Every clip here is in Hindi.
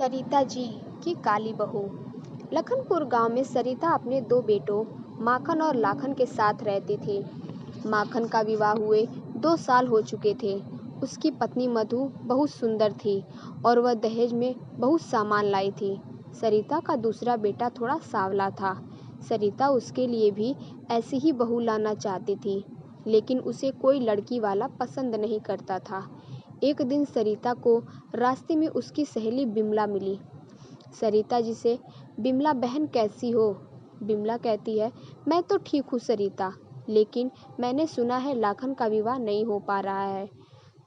सरिता जी की काली बहू। लखनपुर गांव में सरिता अपने दो बेटों माखन और लाखन के साथ रहती थी। माखन का विवाह हुए 2 साल हो चुके थे। उसकी पत्नी मधु बहुत सुंदर थी और वह दहेज में बहुत सामान लाई थी। सरिता का दूसरा बेटा थोड़ा सांवला था। सरिता उसके लिए भी ऐसी ही बहू लाना चाहती थी, लेकिन उसे कोई लड़की वाला पसंद नहीं करता था। एक दिन सरिता को रास्ते में उसकी सहेली बिमला मिली। सरिता जी से, बिमला बहन कैसी हो? बिमला कहती है, मैं तो ठीक हूँ सरिता, लेकिन मैंने सुना है लाखन का विवाह नहीं हो पा रहा है।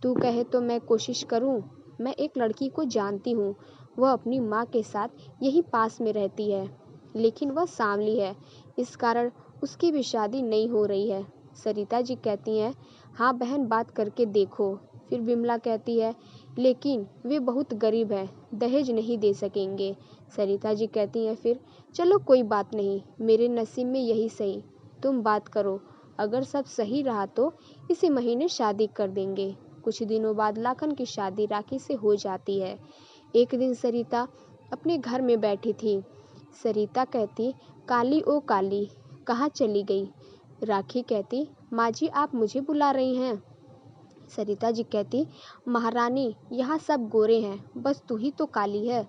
तू कहे तो मैं कोशिश करूँ। मैं एक लड़की को जानती हूँ, वह अपनी माँ के साथ यही पास में रहती है, लेकिन वह सांवली है, इस कारण उसकी भी शादी नहीं हो रही है। सरिता जी कहती हैं, हाँ बहन, बात करके देखो। फिर बिमला कहती है, लेकिन वे बहुत गरीब हैं, दहेज नहीं दे सकेंगे। सरिता जी कहती हैं, फिर चलो कोई बात नहीं, मेरे नसीब में यही सही, तुम बात करो, अगर सब सही रहा तो इसी महीने शादी कर देंगे। कुछ दिनों बाद लाखन की शादी राखी से हो जाती है। एक दिन सरिता अपने घर में बैठी थी। सरिता कहती, काली ओ काली, कहाँ चली गई? राखी कहती, माँ जी आप मुझे बुला रही हैं? सरिता जी कहती, महारानी यहाँ सब गोरे हैं, बस तू ही तो काली है।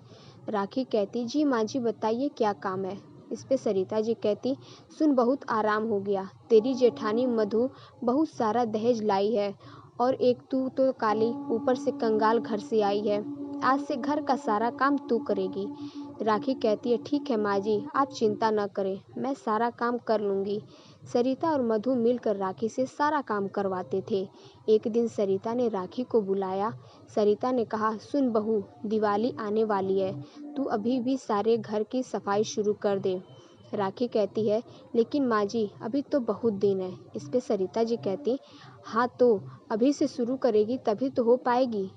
राखी कहती, जी माँ जी बताइए क्या काम है? इस पे सरिता जी कहती, सुन बहुत आराम हो गया, तेरी जेठानी मधु बहुत सारा दहेज लाई है और एक तू तो काली ऊपर से कंगाल घर से आई है, आज से घर का सारा काम तू करेगी। राखी कहती है, ठीक है माँ जी, आप चिंता न करें, मैं सारा काम कर लूँगी। सरिता और मधु मिलकर राखी से सारा काम करवाते थे। एक दिन सरिता ने राखी को बुलाया। सरिता ने कहा, सुन बहू, दिवाली आने वाली है, तू अभी भी सारे घर की सफाई शुरू कर दे। राखी कहती है, लेकिन माँ जी अभी तो बहुत दिन है। इस पे सरिता जी कहती, हाँ तो अभी से शुरू करेगी तभी तो हो पाएगी।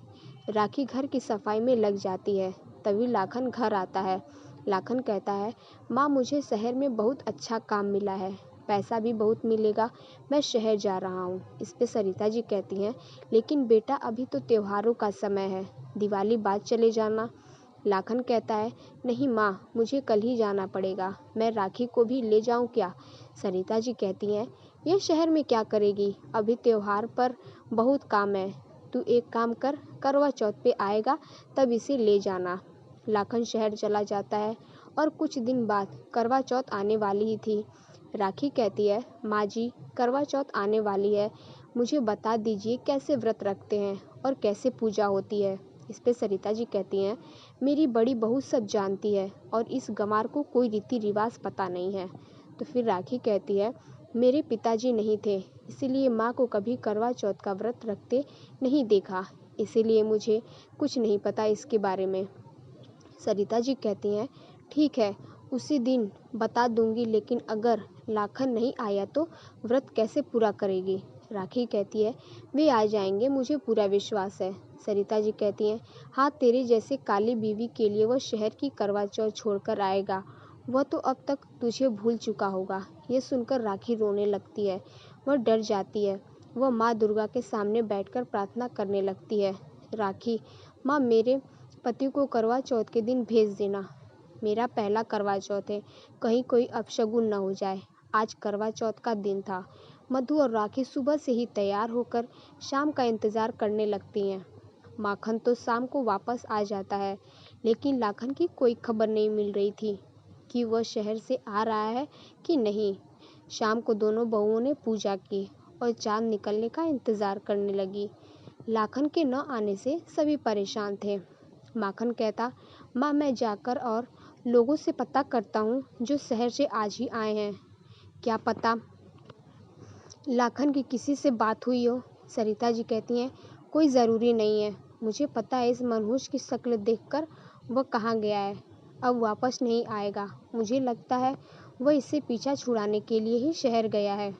राखी घर की सफाई में लग जाती है। तभी लाखन घर आता है। लाखन कहता है, माँ मुझे शहर में बहुत अच्छा काम मिला है, पैसा भी बहुत मिलेगा, मैं शहर जा रहा हूँ। इस पे सरिता जी कहती हैं, लेकिन बेटा अभी तो त्योहारों का समय है, दिवाली बाद चले जाना। लाखन कहता है, नहीं माँ, मुझे कल ही जाना पड़ेगा, मैं राखी को भी ले जाऊँ क्या? सरिता जी कहती हैं, ये शहर में क्या करेगी, अभी त्योहार पर बहुत काम है, तू एक काम कर, करवा चौथ पे आएगा तब इसे ले जाना। लाखन शहर चला जाता है और कुछ दिन बाद करवा चौथ आने वाली ही थी। राखी कहती है, माँ जी करवा चौथ आने वाली है, मुझे बता दीजिए कैसे व्रत रखते हैं और कैसे पूजा होती है। इस पे सरिता जी कहती हैं, मेरी बड़ी बहू सब जानती है और इस गंवार को कोई रीति रिवाज पता नहीं है। तो फिर राखी कहती है, मेरे पिताजी नहीं थे, इसीलिए माँ को कभी करवा चौथ का व्रत रखते नहीं देखा, इसीलिए मुझे कुछ नहीं पता इसके बारे में। सरिता जी कहती हैं, ठीक है, उसी दिन बता दूंगी, लेकिन अगर लाखन नहीं आया तो व्रत कैसे पूरा करेगी? राखी कहती है, वे आ जाएंगे, मुझे पूरा विश्वास है। सरिता जी कहती हैं, हाँ तेरे जैसे काली बीवी के लिए वह शहर की करवा चौथ छोड़कर आएगा, वह तो अब तक तुझे भूल चुका होगा। ये सुनकर राखी रोने लगती है, वह डर जाती है, वह माँ दुर्गा के सामने बैठकर प्रार्थना करने लगती है। राखी, माँ मेरे पति को करवा चौथ के दिन भेज देना, मेरा पहला करवा चौथ है, कहीं कोई अपशगुन न हो जाए। आज करवा चौथ का दिन था। मधु और राखी सुबह से ही तैयार होकर शाम का इंतजार करने लगती हैं। माखन तो शाम को वापस आ जाता है, लेकिन लाखन की कोई खबर नहीं मिल रही थी कि वह शहर से आ रहा है कि नहीं। शाम को दोनों बहुओं ने पूजा की और चांद निकलने का इंतजार करने लगी। लाखन के न आने से सभी परेशान थे। माखन कहता, माँ मैं जाकर और लोगों से पता करता हूँ जो शहर से आज ही आए हैं, क्या पता लाखन की किसी से बात हुई हो। सरिता जी कहती हैं, कोई ज़रूरी नहीं है, मुझे पता है इस मनहूस की शक्ल देखकर वह कहाँ गया है, अब वापस नहीं आएगा, मुझे लगता है वह इससे पीछा छुड़ाने के लिए ही शहर गया है।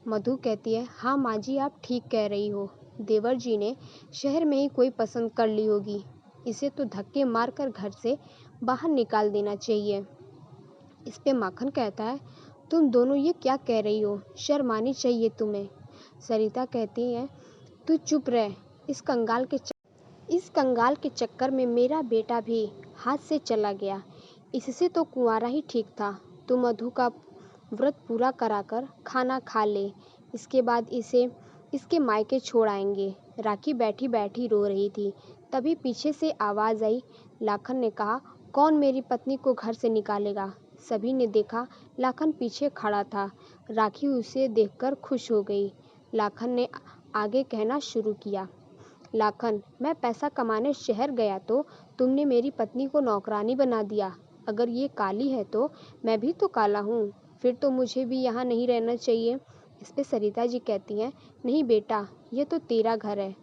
मधु कहती है, हाँ माँ जी आप ठीक कह रही हो, देवर जी ने शहर में ही कोई पसंद कर ली होगी, इसे तो धक्के मारकर घर से बाहर निकाल देना चाहिए। इस पे माखन कहता है, तुम दोनों ये क्या कह रही हो, शर्म आनी चाहिए तुम्हें। सरिता कहती है, तू चुप रह, इस कंगाल के चक्कर में मेरा बेटा भी हाथ से चला गया। इससे तो कुंवारा ही ठीक था। तू मधु का व्रत पूरा कराकर खाना खा ले, इसके बाद इसे इसके मायके छोड़ आएंगे। राखी बैठी बैठी रो रही थी। तभी पीछे से आवाज आई। लाखन ने कहा, कौन मेरी पत्नी को घर से निकालेगा? सभी ने देखा लाखन पीछे खड़ा था। राखी उसे देखकर खुश हो गई। लाखन ने आगे कहना शुरू किया, लाखन, मैं पैसा कमाने शहर गया तो तुमने मेरी पत्नी को नौकरानी बना दिया। अगर ये काली है तो मैं भी तो काला हूँ, फिर तो मुझे भी यहाँ नहीं रहना चाहिए। इस पे सरिता जी कहती हैं, नहीं बेटा, ये तो तेरा घर है।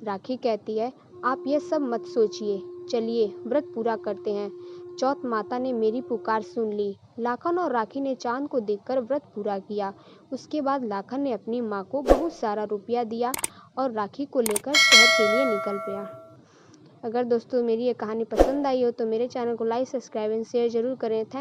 राखी कहती है, आप ये सब मत सोचिए, चलिए व्रत पूरा करते हैं। चौथ माता ने मेरी पुकार सुन ली। लाखन और राखी ने चांद को देखकर व्रत पूरा किया। उसके बाद लाखन ने अपनी माँ को बहुत सारा रुपया दिया और राखी को लेकर शहर के लिए निकल गया। अगर दोस्तों मेरी ये कहानी पसंद आई हो तो मेरे चैनल को लाइक, सब्सक्राइब एंड शेयर जरूर करें।